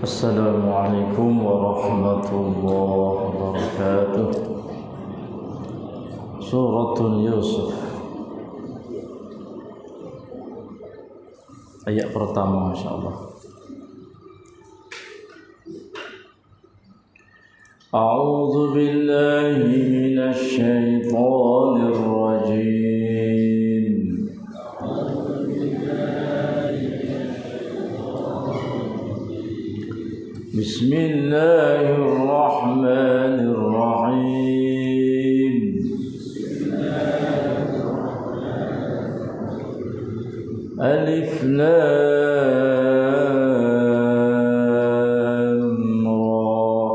Assalamualaikum warahmatullahi wabarakatuh. Suratul Yusuf, ayat pertama insyaallah. A'udzu billahi minasy syaithanir rajim. Bismillahirrahmanirrahim. Alif Lam Ra.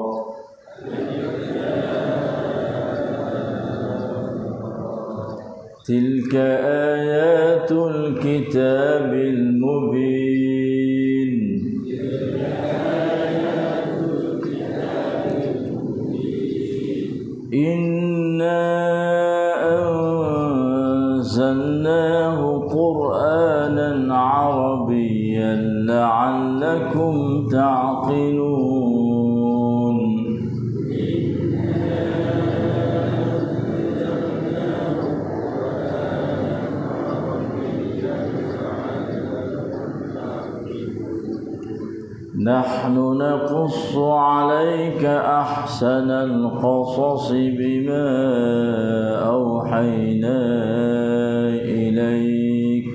Tilka ayatul kitabil mubin. Inna anzalnahu Qur'anan Arabiyyan la'allakum ta'qilun. Nahnu naqussu 'alaika ahsanal qasasi bima awhayna ilaik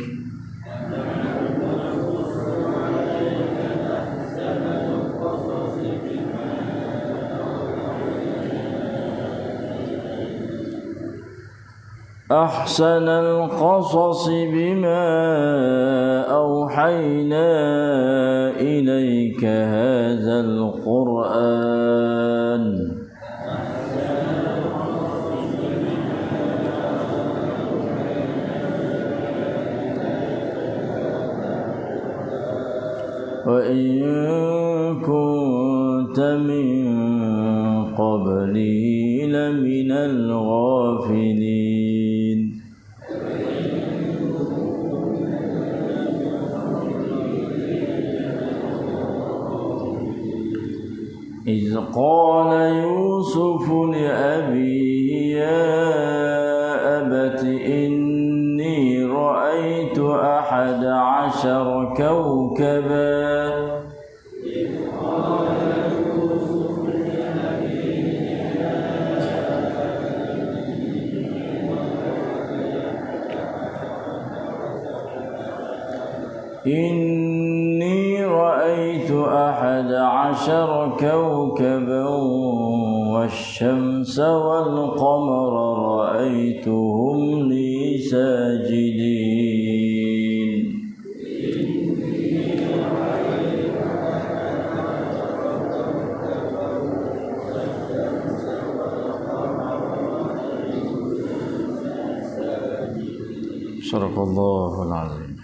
ahsanal qasasi bima awhayna ilaika hadzal Qur'an wa in kunta min qablihi laminal ghafilin. إذ قال يوسف لأبيه يا أبت إني رأيت 11 كوكبا إني رأيت 11 كوكبا والشمس والقمر رأيتهم لي ساجدين. Sadaqallahul azim.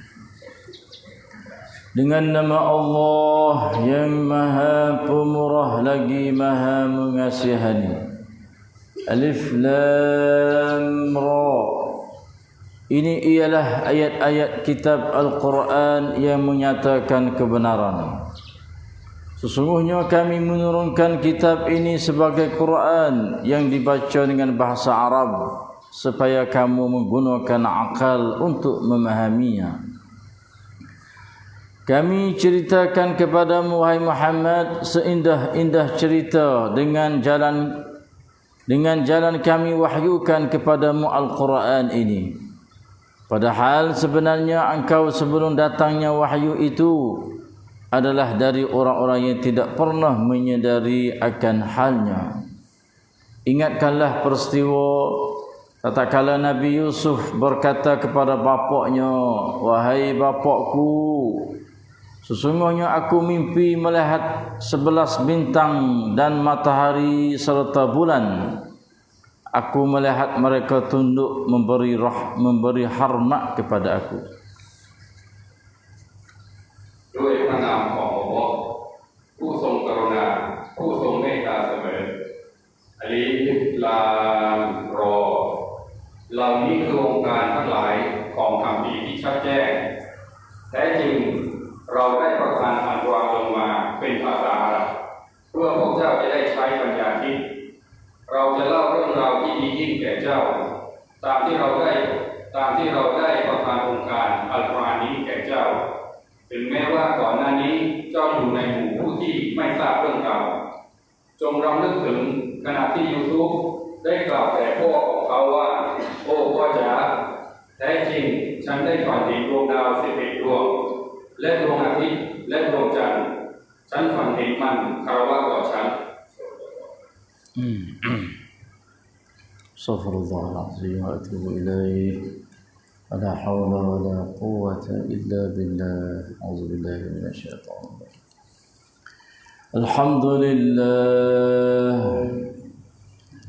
Dengan nama Allah yang Maha Pemurah lagi Maha Mengasihani. Alif Lam Ra. Ini ialah ayat-ayat kitab Al-Quran yang menyatakan kebenaran. Sesungguhnya kami menurunkan kitab ini sebagai Quran yang dibaca dengan bahasa Arab supaya kamu menggunakan akal untuk memahaminya. Kami ceritakan kepadamu wahai Muhammad seindah-indah cerita dengan jalan kami wahyukan kepadamu Al-Quran ini. Padahal sebenarnya engkau sebelum datangnya wahyu itu adalah dari orang-orang yang tidak pernah menyadari akan halnya. Ingatkanlah peristiwa tatkala Nabi Yusuf berkata kepada bapaknya, "Wahai bapakku, sesungguhnya aku mimpi melihat 11 bintang dan matahari serta bulan. Aku melihat mereka tunduk memberi hormat kepada aku." ด้วยพระนามของอัลเลาะห์ผู้ทรงกรุณาผู้ทรงเมตตาเสมออะลีฟลามรอเหล่านี้คือองค์การทั้งหลายของคำพีร์ที่ชัดแจ้งแท้จริงเราได้ประทานอัลกุรอานลงมาเป็นภาษา เพื่อพวกเจ้าจะได้ใช้ปัญญาคิดเราจะเล่าเรื่องราวที่ดียิ่งแก่เจ้าตามที่เราได้ประทานองค์การอัลกุรอานนี้แก่เจ้าถึงแม้ว่าก่อนหน้านี้เจ้าอยู่ในหมู่ผู้ที่ไม่ทราบเรื่องราวจงรำลึกถึงขณะที่ยูซุฟได้กล่าวแก่พ่อของเขาว่าโอ้พ่อจ๋าแท้จริงฉันได้ฝันเห็นดวงดาว11 ดวงและดวงอาทิตย์และดวงจันทร์ฉันฝันเห็นมันคารวะต่อฉัน استغفر الله العظيم واتوب اليه ولا حول ولا قوه الا بالله اعوذ بالله من الشيطان الرجيم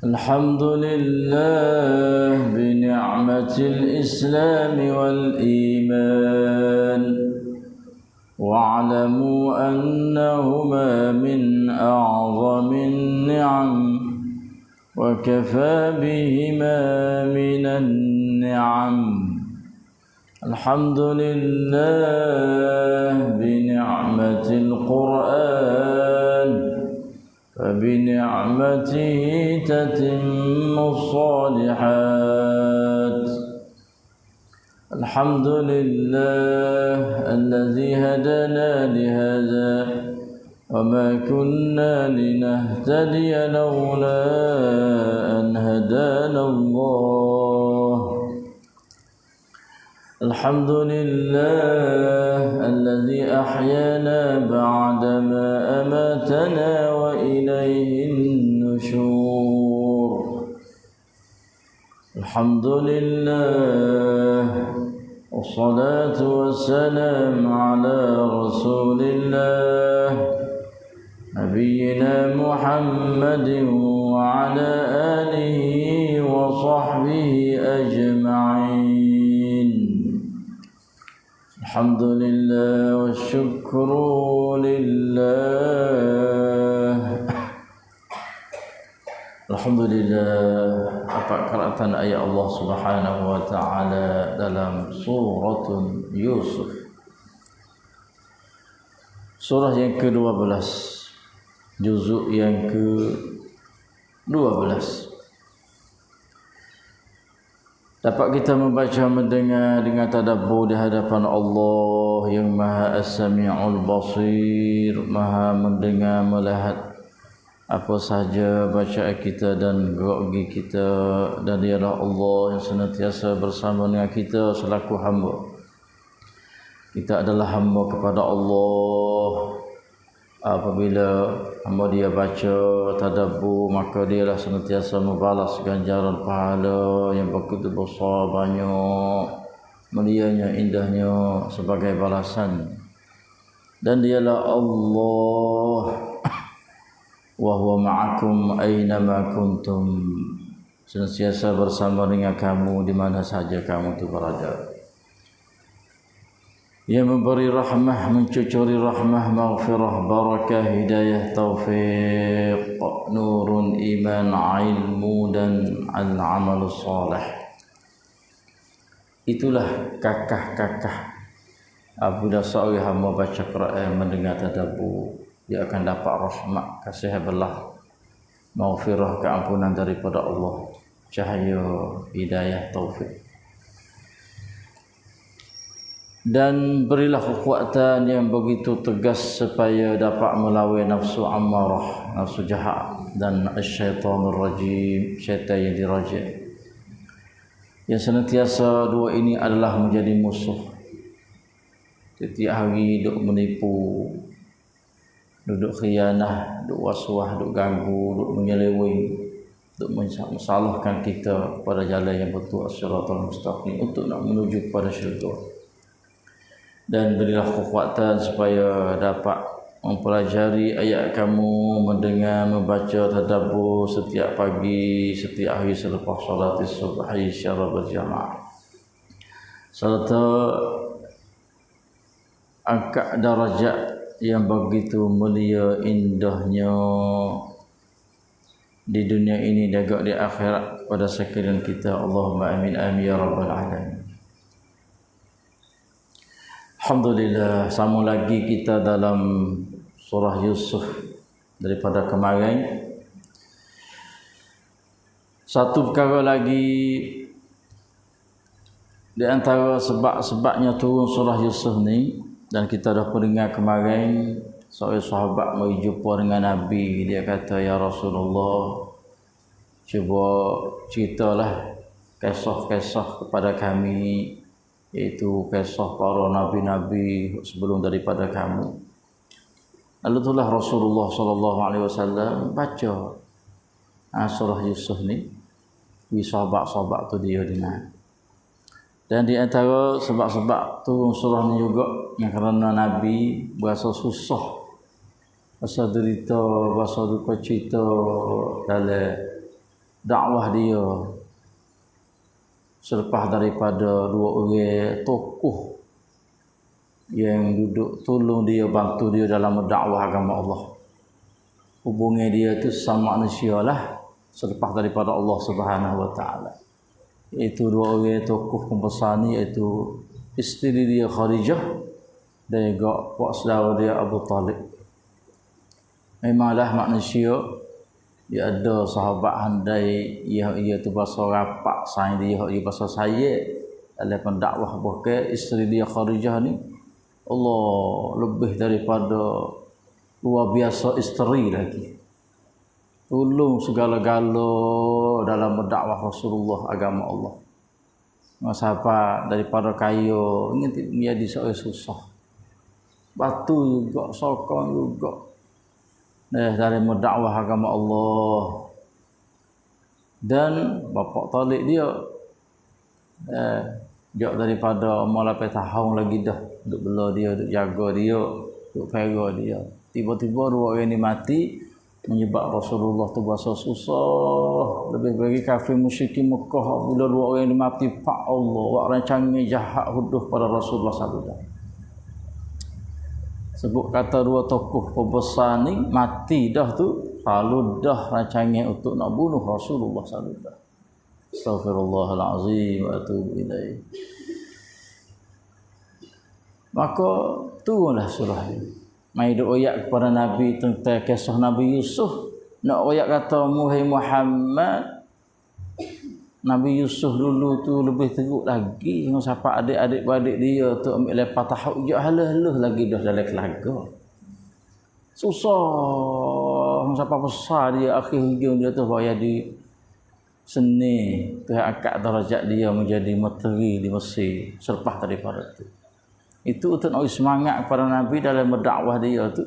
الحمد لله بنعمة الإسلام والإيمان واعلموا أنهما من أعظم النعم وكفى بهما من النعم الحمد لله بنعمة القرآن فبنعمته تتم الصالحات الحمد لله الذي هدانا لهذا وما كنا لنهتدي لولا أن هدانا الله الحمد لله الذي أحيانا بعدما أماتنا وإليه النشور الحمد لله والصلاة والسلام على رسول الله نبينا محمد وعلى آله وصحبه أجمعين الحمد لله والشكر لله Alhamdulillah, apa keratan ayat Allah Subhanahu wa taala dalam surah Yusuf. Surah yang ke-12, juzuk yang ke-12. Dapat kita membaca mendengar dengan tadabbur di hadapan Allah yang Maha As-Sami'ul Basir, Maha mendengar melihat apa sahaja bacaan kita dan gerak kita, dan dialah Allah yang senantiasa bersama dengan kita selaku hamba. Kita adalah hamba kepada Allah. Apabila hamba dia baca tadabbur, maka dialah senantiasa membalas ganjaran pahala yang begitu besar, banyak, mulianya, indahnya sebagai balasan. Dan dialah Allah wa huwa ma'akum aynama kuntum, senantiasa bersama dengan kamu di mana saja kamu itu berada. Yang memberi rahmah, mencucuri rahmah, maghfirah, barakah, hidayah, taufiq, nurun, iman, ilmu dan al-amal salih. Itulah kakah-kakah apabila seorang hamba baca Quran, mendengar tadabbur, dia akan dapat rahmat, kasih belah, maghfirah, keampunan daripada Allah, cahaya, hidayah, taufik. Dan berilah kekuatan yang begitu tegas supaya dapat melawan nafsu ammarah, nafsu jahat, dan syaitanur rajim, syaitan yang dirajim, yang senantiasa dua ini adalah menjadi musuh. Setiap hari duk menipu, duduk khianah, duduk waswah, duduk ganggu, duduk menyeleweng, duduk mensalahkan kita pada jalan yang betul, as-siratal mustaqim, untuk nak menuju kepada syurga. Dan berilah kekuatan supaya dapat mempelajari ayat kamu, mendengar, membaca tadabbur setiap pagi, setiap hari selepas solat subuh secara berjamaah, serta angkat darajat yang begitu mulia, indahnya di dunia ini dan juga di akhirat pada sekalian kita. Allahumma amin amin ya rabbal alamin. Alhamdulillah, sama lagi kita dalam surah Yusuf daripada kemarin. Satu perkara lagi di antara sebab-sebabnya turun surah Yusuf ni, dan kita dah peringat kemarin, seorang sahabat mari jumpa dengan Nabi. Dia kata, ya Rasulullah, cuba ceritalah kisah-kisah kepada kami, iaitu kisah para nabi-nabi sebelum daripada kamu. Lalu itulah Rasulullah SAW baca surah Yusuf ni. Di sahabat-sahabat tu dia dengar. Dan di antara sebab-sebab turun surah ni juga yang kerana Nabi berasa susah, berasa derita, berasa duka cita dalam dakwah dia selepas daripada dua orang tokoh yang duduk tolong dia, bantu dia dalam dakwah agama Allah. Hubungan dia tu sama manusia lah selepas daripada Allah Subhanahu wa taala. Iaitu dua orang tokoh pembesar ni, iaitu isteri dia Khadijah dan juga pak saudara dia Abu Talib. Memanglah manusia dia ada sahabat handai ia tu bahasa rapak sayang dia bahasa saya dalam pendakwah. Bahkan isteri dia Khadijah ni Allah lebih daripada luar biasa isteri lagi. Tolong segala-gala dalam berdakwah Rasulullah agama Allah. Sahabat daripada kaya ingin menjadi seorang susah. Batu juga, sokong juga. Dalam berdakwah agama Allah. Dan bapa Talib dia jauh daripada umur 8 tahun lagi dah duk bela dia, duk jaga dia, duk pera dia. Tiba-tiba dua orang ni mati, menyebab Rasulullah tu berasa susah. Lebih bagi kafir musyrikin Mekah bila dua orang ni mati, pak Allah wak rancangnya jahat huduh pada Rasulullah SAW. Sebut kata dua tokoh pembesar ni mati dah tu, lalu dah rancangnya untuk nak bunuh Rasulullah SAW. Astaghfirullahalazim wa atubu ilaih. Maka turunlah surah ini. Mai duk ayat kepada Nabi tentang kisah Nabi Yusuf. Nak ayat kata, "Muhai Muhammad, Nabi Yusuf dulu tu lebih teruk lagi dengan siapa adik-adik-beradik dia tu ambil lepas tahap je halah-halah lagi dah dalam keluarga. Susah siapa besar dia, akhir hujung dia tu bayar di seni terangkat darjat dia menjadi menteri di Mesir selepas daripada itu. Itu untuk nak semangat kepada Nabi dalam berdakwah dia tu.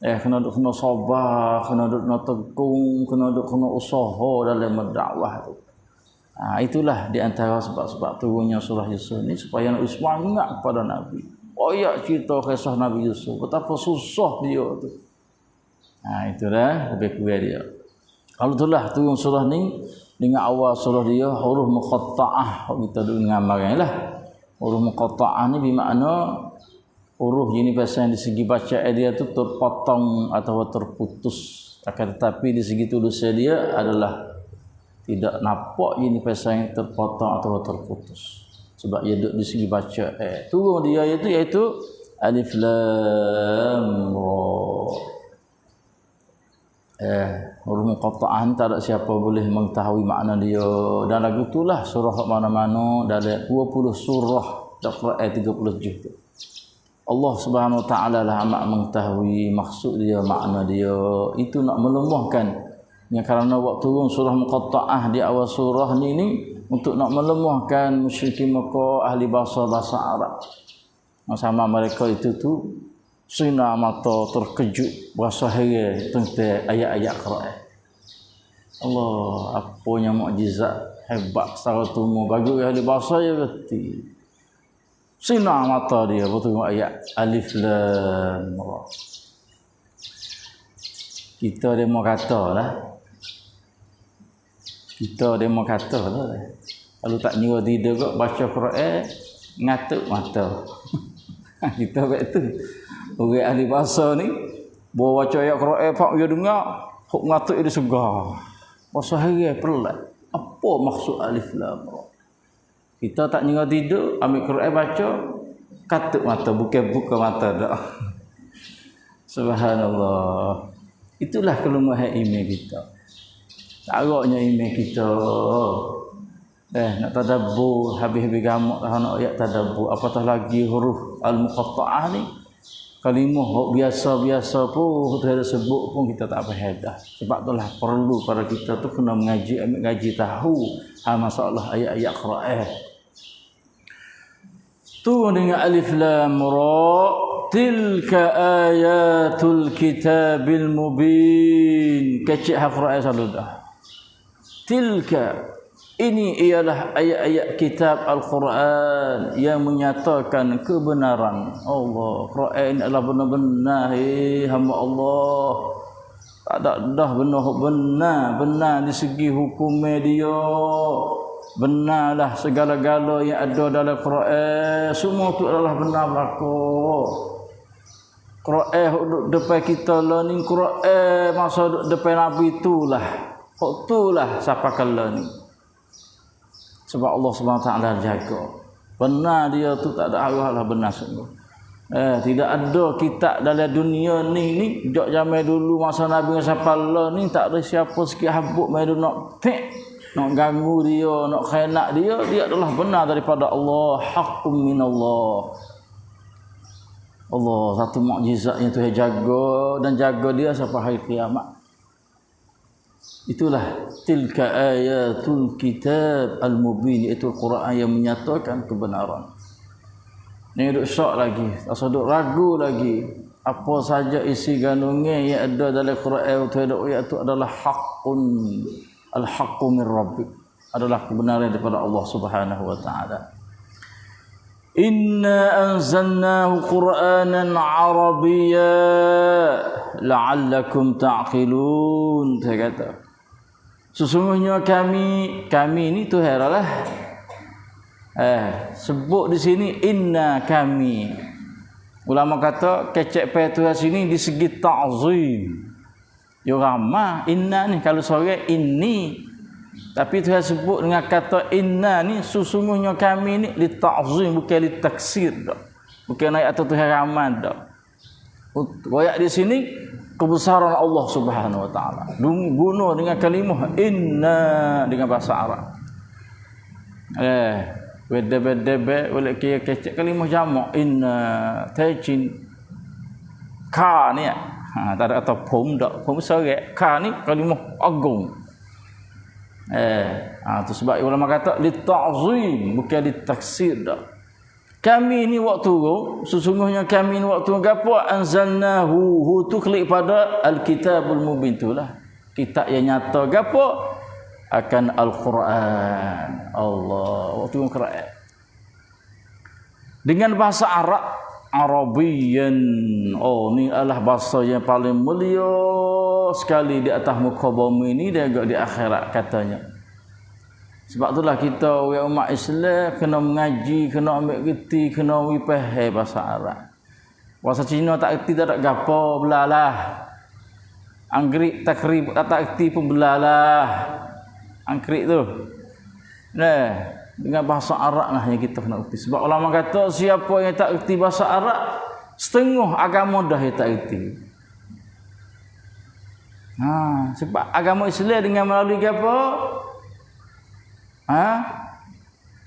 Kena sabar, kena tekung, kena usaha dalam berdakwah tu. Itulah di antara sebab-sebab turunnya surah Yusuf ni, supaya nak semangat kepada Nabi. Ayat cerita kisah Nabi Yusuf, betapa susah dia tu. Itulah lebih kurang dia. Kalau itulah turun surah ni, dengan awal surah dia huruf muqatta'ah, kita dengar marahlah. Huruf muqatta'ah ni bermakna huruf ini bahasa di segi bacaan dia tu terpotong atau terputus. Akan tetapi di segi tulisan dia adalah tidak nampak ini bahasa yang terpotong atau terputus. Sebab ia duduk di segi baca. Turun dia iaitu alif lam ra. Huruf muqatta'ah ni tak ada siapa boleh mengetahui makna dia. Dan lagu itulah surah mana-mana dalam 20 surah Al-Quran 30 juz tu. Allah Subhanahu Wa Taala lah amat mengetahui maksud dia, makna dia. Itu nak melemahkan. Yang kerana waktu turun surah muqatta'ah di awal surah ni untuk nak melemahkan musyrikin Mekah, ahli bahasa Arab. Sama mereka itu tu sinar mata terkejut, berasa heran tentang ayat-ayat Quran. Allah, apanya mukjizat hebat secara tumu bagi ahli bahasa ya reti. Sinar mata dia betul ayat alif lam ra. Kita demo kata lah. Kalau tak nyuruh tidur kok baca Quran ngatuk mata. Kita betul. Orang ahli bahasa ni bawa baca ayat Quran pak dia dengar, hok ngatuk dia segar. Bahasa heran pelat. Apa maksud alif lam ra? Kita tak nyuruh tidur, ambil Quran baca, katuk mata, bukan buka mata dah. Subhanallah. Itulah kelemahan iman kita. Caranya iman kita. Nak tadabbur, habis-habis gamak dah nak ayat tadabbur, apatah lagi huruf al-muqatta'ah ni. Kalimah biasa-biasa pun kita ada sebut pun kita tak faham dah. Sebab itulah perlu para kita tu kena mengaji, ambil ngaji tahu masalah ayat-ayat Quran. Tu dengan alif lam ra, tilka ayatul kitabil mubin. Kecik Quran selalu dah. Tilka, ini ialah ayat-ayat kitab Al-Quran yang menyatakan kebenaran Allah. Quran adalah benar-benar hamba Allah. Tak ada dah benar di segi hukumnya dia. Benarlah segala-gala yang ada dalam Quran. Semua itu adalah benar berlaku. Quran duduk depan kita lah ni. Quran masa duduk depan Nabi itulah. Itulah siapa kala ni. Sebab Allah SWT jaga. Benar dia tu tak ada arah lah benar sungguh. Tidak ada kitab dalam dunia ni jak zaman dulu masa Nabi Sallallahu ni tak ada siapa sikit habuk mai nak ganggu dia, nak khianat dia adalah benar daripada Allah, haqqum minallah. Allah satu mukjizatnya tu jaga dan jaga dia sampai hari kiamat. Itulah tilka ayatul kitab al-mubin, iaitu Quran yang menyatakan kebenaran. Ni duk syak lagi, asal duk ragu lagi. Apa saja isi kandungan yang ada dalam Quran itu adalah haqqun, al-haqqu min rabbik, adalah kebenaran daripada Allah Subhanahu wa taala. Inna anzalnahu Qur'anan Arabiyya la'allakum ta'qilun. Saya kata sesungguhnya kami ni Tuhan lah. Sebut di sini inna kami. Ulama kata kecek pe Tuhan sini di segi ta'zim. Yo ramah inna ni kalau sore ini. Tapi Tuhan sebut dengan kata inna ni sesungguhnya kami ni li ta'zim, bukan li taksir dak. Bukan ayat atau Tuhan ramah dak. Ayat di sini kebesaran Allah Subhanahu wa taala. Guna dengan kalimah inna dengan bahasa Arab. Beda-beda boleh kira kecek kalimah jamak inna tajin ka ni. Tak ada atau pom dak. Pom serak. Ka ni kalimah agung. Tu sebab ulama kata li ta'zim, bukan li taksir dak. Kami ni waktu sesungguhnya kami ni waktu gapo anzalnahu hu tu klik pada al-kitabul mubin itulah kitab yang nyata gapo akan al-Quran. Allah waktu Quran dengan bahasa Arab Arabian. Ni adalah bahasa yang paling mulia sekali di atas muka bumi ni dan juga di akhirat katanya. Sebab itulah kita umat Islam kena mengaji, kena ambil reti, kena faham bahasa Arab. Bahasa Cina tak reti tak ada gapo belalah. Anggerik takrib tak reti pun belalah. Anggerik tu. Dengan bahasa Arab lah yang kita kena reti. Sebab ulama kata siapa yang tak reti bahasa Arab, setengah agama dah yang tak reti. Sebab agama Islam dengan melalui apa?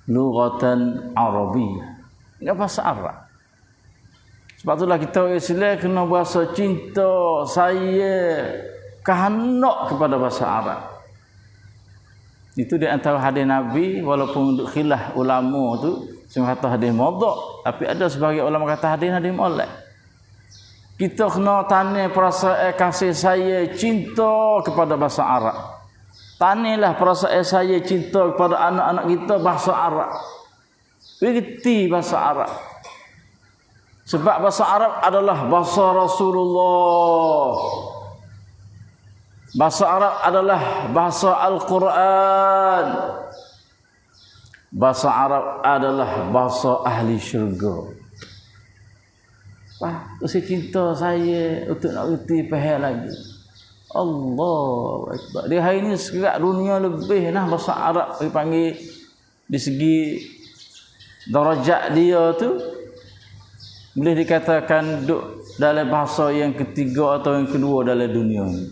Lughatan Arabiyyah. Dengan bahasa Arab. Sebab itulah kita Islam kena bahasa cinta, saya, kehendak kepada bahasa Arab. Itu di antara hadis Nabi, walaupun khilaf ulama tu semua kata hadis maudhu', tapi ada sebagai ulama kata hadis maudhu'. Kita kena tanam perasaan kasih saya, cinta kepada bahasa Arab. Tanamlah perasaan saya cinta kepada anak-anak kita bahasa Arab. Bergerti bahasa Arab. Sebab bahasa Arab adalah bahasa Rasulullah. Bahasa Arab adalah bahasa Al-Quran. Bahasa Arab adalah bahasa ahli syurga. Saya cinta saya untuk nak reti faham lagi. Allah Akbar. Di hari ini sekarang dunia lebih bahasa Arab dipanggil di segi darajat dia tu boleh dikatakan duduk dalam bahasa yang ketiga atau yang kedua dalam dunia ni.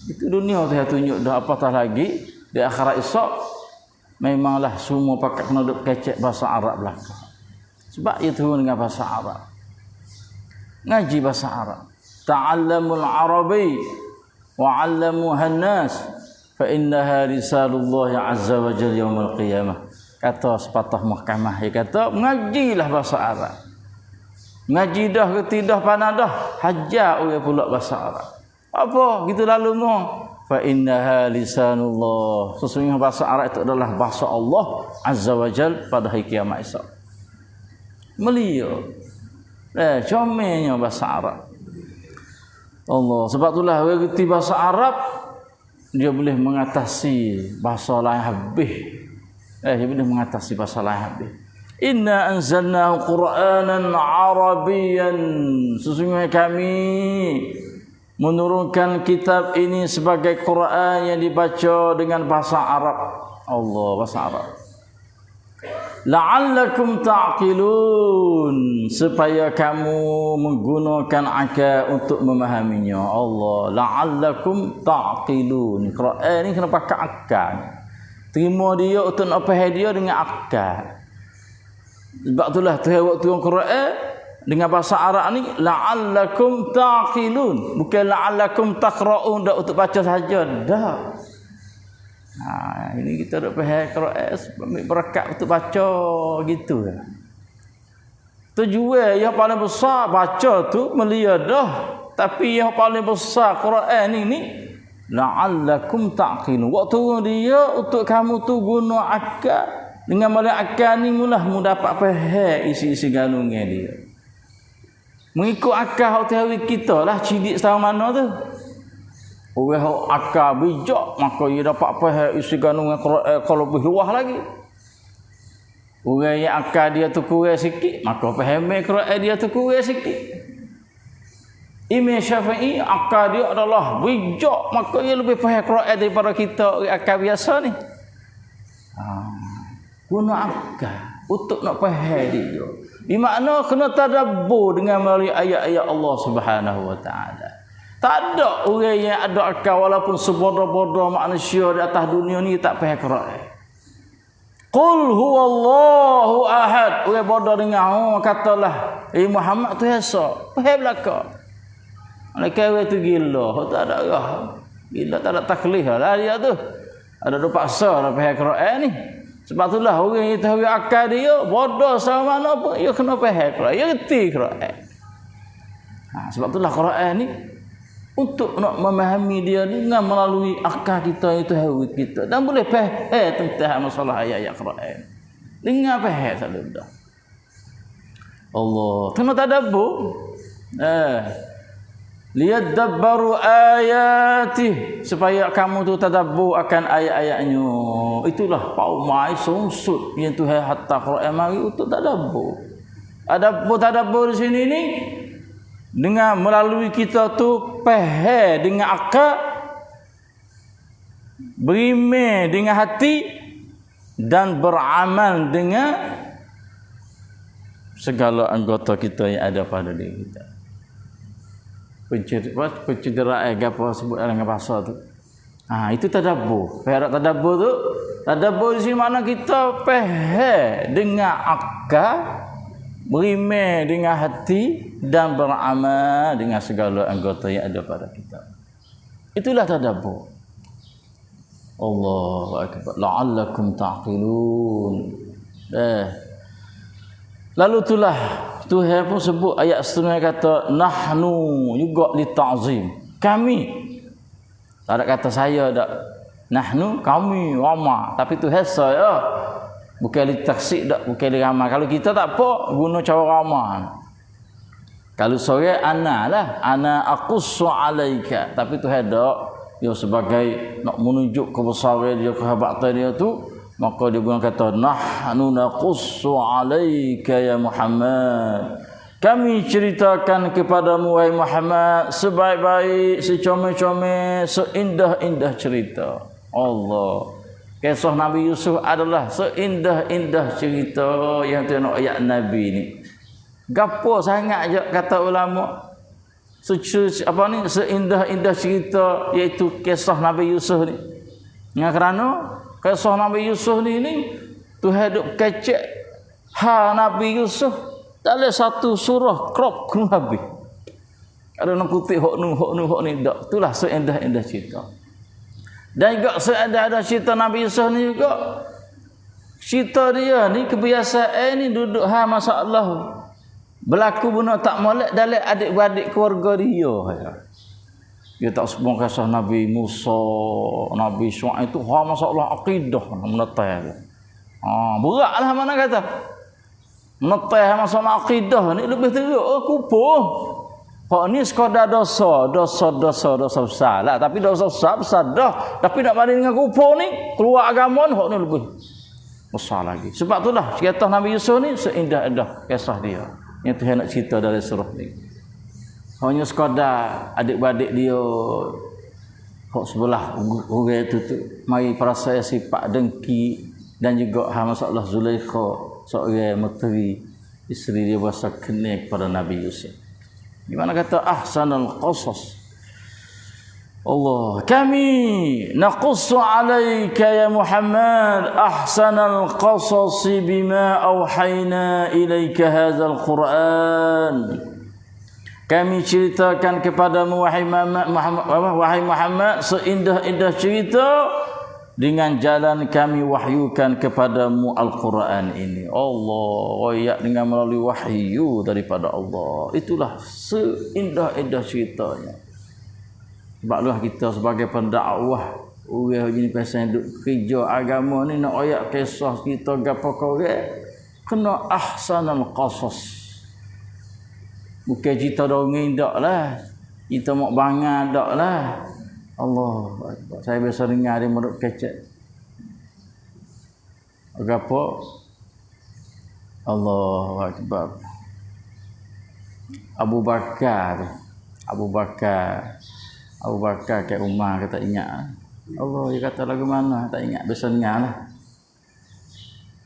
Itu dunia tu yang tunjuk dah, apatah lagi di akhirat esok memanglah semua pakat kena duduk kecek bahasa Arab belakang. Sebab ia turun dengan bahasa Arab. Ngaji bahasa Arab. Ta'allamul Arabi wa 'allamuha an-nas fa innaha risalullah azza wa jalla yaumil qiyamah. Kata sepatah mahkamah, dia kata mengajilah bahasa Arab. Ngaji dah ke tidak panah dah, hajar orang pula bahasa Arab. Apa gitu lalu mo? Fa innaha lisanullah. Sesungguhnya bahasa Arab itu adalah bahasa Allah azza wa jalla pada hari kiamat esok. Melia. Comelnya bahasa Arab. Allah. Sebab itulah orang reti bahasa Arab, dia boleh mengatasi bahasa lain habis. Dia boleh mengatasi bahasa lain habis. Inna anzalnahu Qur'anan Arabiyyan. Sesungguhnya kami menurunkan kitab ini sebagai Quran yang dibaca dengan bahasa Arab. Allah, bahasa Arab. La'allakum ta'qilun, supaya kamu menggunakan akal untuk memahaminya. Allah, la'allakum ta'qilun. Quran ni kena pakai akal. Terima dia untuk nak faham dia dengan akal. Sebab itulah Tuhan waktu Quran dengan bahasa Arab ni la'allakum ta'qilun, bukan la'allakum taqra'un, dak untuk baca saja dah. Ini kita dak faham Quran ambil berkat untuk baca gitu. Tujuan yang paling besar baca tu melia dah, tapi yang paling besar Quran ini la'allakum ta'qilun. Waktu dia untuk kamu tu guna akal, dengan melalui akal ni mulah mu dapat faham isi-isi ganungan dia. Mengikut akal hati kita lah cidik sama mana tu. Orang akal bijak maka ia dapat faham isi ganungan Quran kalau lebih luas lagi. Orang yang akal dia tu kurang sikit maka faham Quran dia tu kurang sikit. Imam Syafi'i akal dia adalah bijak maka ia lebih faham Quran daripada kita akal biasa ni. Guna akal untuk nak faham dia. Bermakna kena tadabbur dengan melalui ayat-ayat Allah Subhanahu wa taala. Tak ada orang yang ada akal walaupun sebodoh-bodoh manusia di atas dunia ni tak faham Quran. Qul huwallahu ahad. Orang bodoh dengar katalah Muhammad tu Esa. Faham belaka. Mereka tu gila, tak ada arah. Gila tak ada taklif lah dia tu. Ada duk paksa nak faham Quran ni. Sebab itulah orang yang tahu akal dia bodoh sama mana pun dia kena faham Quran, dia reti Quran. Sebab itulah Quran ni untuk nak memahami dia dengan melalui akal kita itu tahu kita dan boleh faham tentang masalah ayat-ayat Quran. Dengar faham saja dah. Allah, kena tadabbur. Liyadabbaru ayatih, supaya kamu tu tadabbur akan ayat-ayatnya. Itulah paumai sungsut yang Tuhan hatta Quran mari untuk tadabbur. Tadabbur di sini ni dengan melalui kita tu faham dengan akal, beriman dengan hati dan beramal dengan segala anggota kita yang ada pada diri kita. Pencederaan apa sebut dalam bahasa tu. Itu tadabbur. Faham tadabbur tu? Tadabbur di sini mana kita faham dengan akal, beriman dengan hati dan beramal dengan segala anggota yang ada pada kita. Itulah tadabbur. Allahu akbar. La'allakum ta'qilun. Lalu itulah Tuhan pun sebut ayat seterusnya kata nahnu juga li ta'zim. Kami. Tak ada kata saya dak. Nahnu kami ramai, tapi Tuhan saya bukan li taksik dak, bukan li ramai. Kalau kita tak apa guna cara ramai. Kalau saya ana lah, ana aqussu alaika, tapi Tuhan dak dia sebagai nak menunjuk kebesaran dia, kehebatan dia tu, maka dia guna kata nahnu naqussu alaika ya Muhammad. Kami ceritakan kepadamu wahai Muhammad sebaik-baik, secomel-comel, seindah-indah cerita. Allah. Kisah Nabi Yusuf adalah seindah-indah cerita yang tengok ayat Nabi ni. Gapo sangat je kata ulama. Seindah-indah cerita iaitu kisah Nabi Yusuf ni. Yang kerana kisah Nabi Yusuf ni Tuhan duk kecek Nabi Yusuf dalam satu surah crop kena habis. Ada nak kutip hok ni dak. Itulah seindah-indah cerita. Dan juga seindah-indah cerita Nabi Yusuf ni juga cerita dia ni kebiasaan ni duduk masalah berlaku benda tak molek dalam adik-beradik keluarga dia. Dia tak semua kisah Nabi Musa, Nabi Syuaib itu masalah akidah menetai. Beratlah mana kata. Menetai masalah akidah ni lebih teruk kubur. Hak ni sekadar dosa besar lah. Tapi dosa besar dah. Tapi nak banding dengan kubur ni, keluar agama ni, hak ni lebih besar lagi. Sebab itulah kisah Nabi Yusuf ni seindah-indah kisah dia yang Tuhan nak cerita dalam surah ni. Hanya sekadar adik-beradik dia hak sebelah orang tu mari perasaan sifat dengki dan juga masalah Zulaikha seorang menteri isteri dia berasa kena kepada Nabi Yusuf. Di mana kata ahsanul qasas. Allah, kami naqussu alayka ya Muhammad ahsanal qasas bima awhayna ilayka hadzal Quran. Kami ceritakan kepadamu wahai Muhammad seindah-indah cerita dengan jalan kami wahyukan kepadamu Al-Quran ini. Allah royak dengan melalui wahyu daripada Allah. Itulah seindah-indah ceritanya. Sebablah kita sebagai pendakwah orang jenis pasal duk kerja agama ni nak royak kisah kita gapo korang kena ahsanul qasas. Bukan cerita dongeng dak lah. Kita mak bangar dak lah. Allah Akbar. Saya biasa dengar dia meruk kecek. Apa? Allah Akbar. Abu Bakar kat rumah kata ingat. Allah dia kata lagu mana tak ingat biasa dengar lah.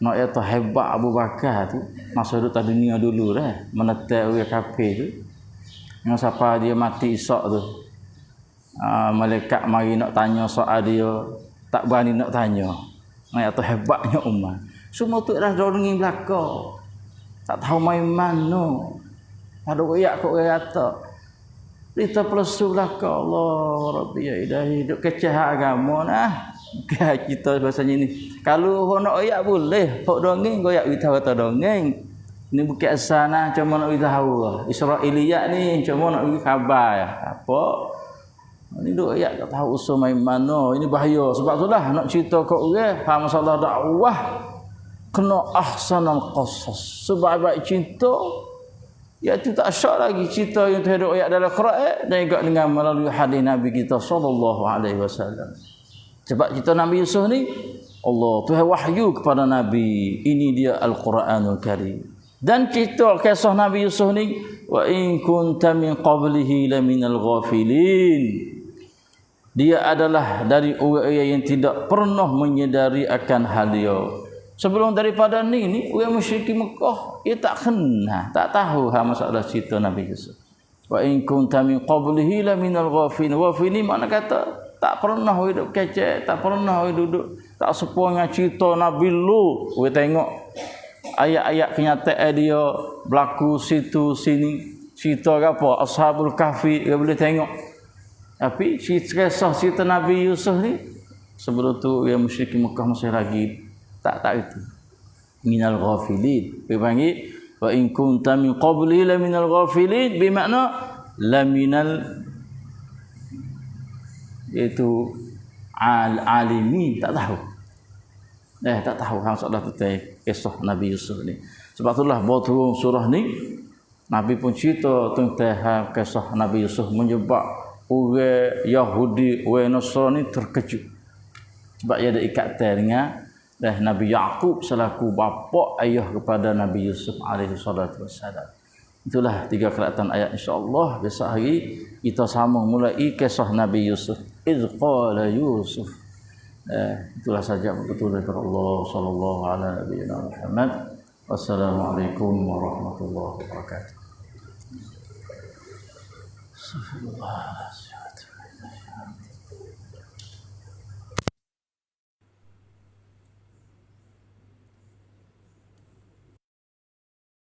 Nak ya tu hebat Abu Bakar tu masa duduk atas dunia dulu dah. Menetek orang kafir tu. Yang siapa dia mati esok tu. Malaikat mari nak tanya soal dia tak berani nak tanya. Ayat tu hebatnya umat. Semua tu dah dongeng belaka. Tak tahu main mana. Ada royak kok orang kata. Kita pelesu belaka. Allah Rabbi ya ilahi duk keceh agama nah. Bukan kita bahasanya ni. Kalau hok nak royak boleh. Hok dongeng royak kita kata dongeng. Ini bukan asana cuma nak tahu. Israiliyat ni cuma nak bagi khabar ya. Apa? Ini duk ayat tak tahu usul main mana. Ini bahaya. Sebab itulah nak cerita kat orang masalah dakwah kena ahsanul qasas. Sebab baik cerita iaitu tak syak lagi cerita yang terhadap ayat dalam Quran dan juga dengan melalui hadis Nabi kita sallallahu alaihi wasallam. Sebab cerita Nabi Yusuf ni Allah Tuhan wahyu kepada Nabi. Ini dia Al-Quranul Karim. Dan cerita kisah Nabi Yusuf ni wa in kunta min qablihi laminal ghafilin. Dia adalah dari orang yang tidak pernah menyedari akan hal dia. Sebelum daripada ni orang musyrik Mekah dia tak kenal, tak tahu masalah cerita Nabi Yusuf. Wa in kunta min qablihi laminal ghafilin. Ghafilin makna kata tak pernah hidup kecek, tak pernah duduk, tak sepuh dengan cerita Nabi Lut. Orang tengok ayat-ayat kenyataan dia berlaku situ sini, cerita apa Ashabul Kahfi dia boleh tengok. Tapi kisah cerita Nabi Yusuf ni sebelum tu yang musyrik Mekah masih lagi tak itu. Minal ghafilin. Dia panggil wa in kunta min qabli la minal ghafilin bermakna la minal iaitu alimin tak tahu. Tak tahu masalah tentang kisah Nabi Yusuf ni. Sebab itulah baru turun surah ni Nabi pun cerita tentang kisah Nabi Yusuf menyebab orang Yahudi, orang Nasrani terkejut. Sebab ia ada ikatan dengan Nabi Yaqub selaku bapa ayah kepada Nabi Yusuf alaihi salatu wassalam. Itulah 3 kelihatan ayat insya-Allah besok hari kita sambung mulai kisah Nabi Yusuf. Iz qala Yusuf. Itulah saja betul daripada Allah sallallahu alaihi wasallam. Wassalamualaikum warahmatullahi wabarakatuh. Astagfirullah.